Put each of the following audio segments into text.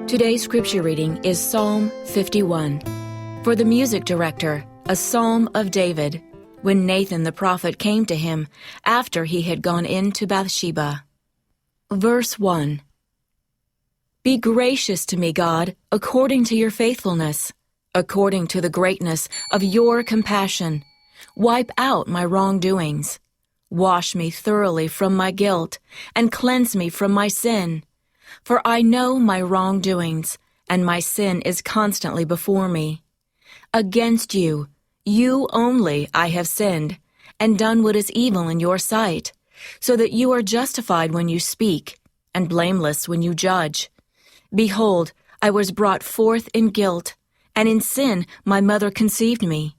Today's scripture reading is Psalm 51. For the music director, a psalm of David, when Nathan the prophet came to him after he had gone in to Bathsheba. Verse 1. Be gracious to me, God, according to your faithfulness, according to the greatness of your compassion. Wipe out my wrongdoings. Wash me thoroughly from my guilt, and cleanse me from my sin. For I know my wrongdoings, and my sin is constantly before me. Against you, you only, I have sinned, and done what is evil in your sight, so that you are justified when you speak, and blameless when you judge. Behold, I was brought forth in guilt, and in sin my mother conceived me.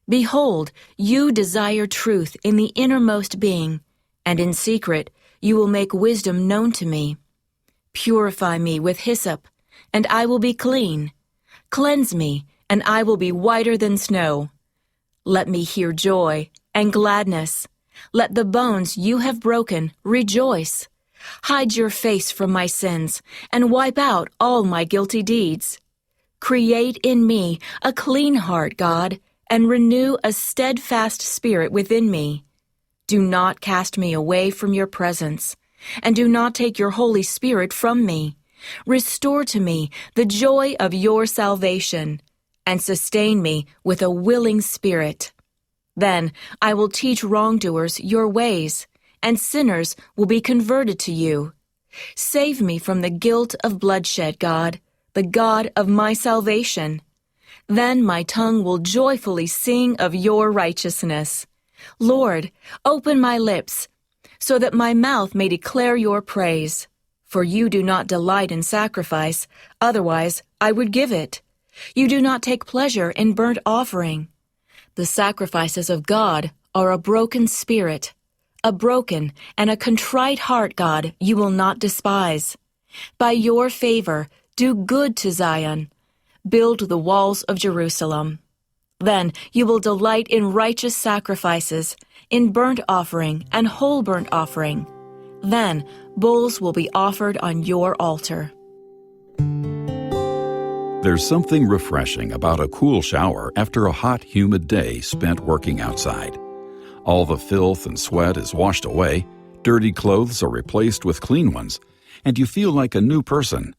Behold, you desire truth in the innermost being, and in secret you will make wisdom known to me. Purify me with hyssop, and I will be clean. Cleanse me, and I will be whiter than snow. Let me hear joy and gladness. Let the bones you have broken rejoice. Hide your face from my sins, and wipe out all my guilty deeds. Create in me a clean heart, God, and renew a steadfast spirit within me. Do not cast me away from your presence, and do not take your Holy Spirit from me. Restore to me the joy of your salvation, and sustain me with a willing spirit. Then I will teach wrongdoers your ways, and sinners will be converted to you. Save me from the guilt of bloodshed, God, the God of my salvation. Then my tongue will joyfully sing of your righteousness. Lord, open my lips, so that my mouth may declare your praise. For you do not delight in sacrifice, otherwise I would give it. You do not take pleasure in burnt offering. The sacrifices of God are a broken spirit. A broken and a contrite heart, God, you will not despise. By your favor, do good to Zion. Build the walls of Jerusalem. Then you will delight in righteous sacrifices, in burnt offering and whole burnt offering. Then bulls will be offered on your altar. There's something refreshing about a cool shower after a hot, humid day spent working outside. All the filth and sweat is washed away, dirty clothes are replaced with clean ones, and you feel like a new person.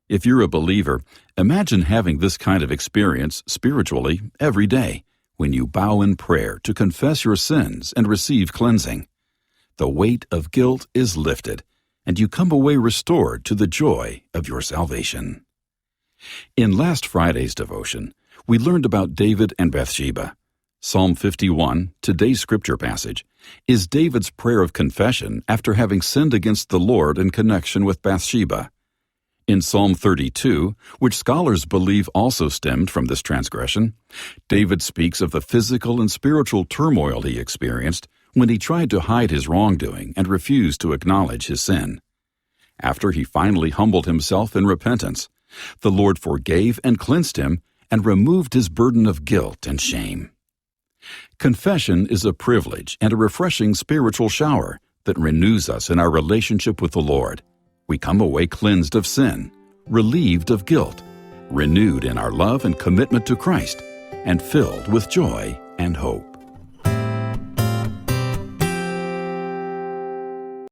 If you're a believer, imagine having this kind of experience spiritually every day when you bow in prayer to confess your sins and receive cleansing. The weight of guilt is lifted, and you come away restored to the joy of your salvation. In last Friday's devotion, we learned about David and Bathsheba. Psalm 51, today's scripture passage, is David's prayer of confession after having sinned against the Lord in connection with Bathsheba. In Psalm 32, which scholars believe also stemmed from this transgression, David speaks of the physical and spiritual turmoil he experienced when he tried to hide his wrongdoing and refused to acknowledge his sin. After he finally humbled himself in repentance, the Lord forgave and cleansed him and removed his burden of guilt and shame. Confession is a privilege and a refreshing spiritual shower that renews us in our relationship with the Lord. We come away cleansed of sin, relieved of guilt, renewed in our love and commitment to Christ, and filled with joy and hope.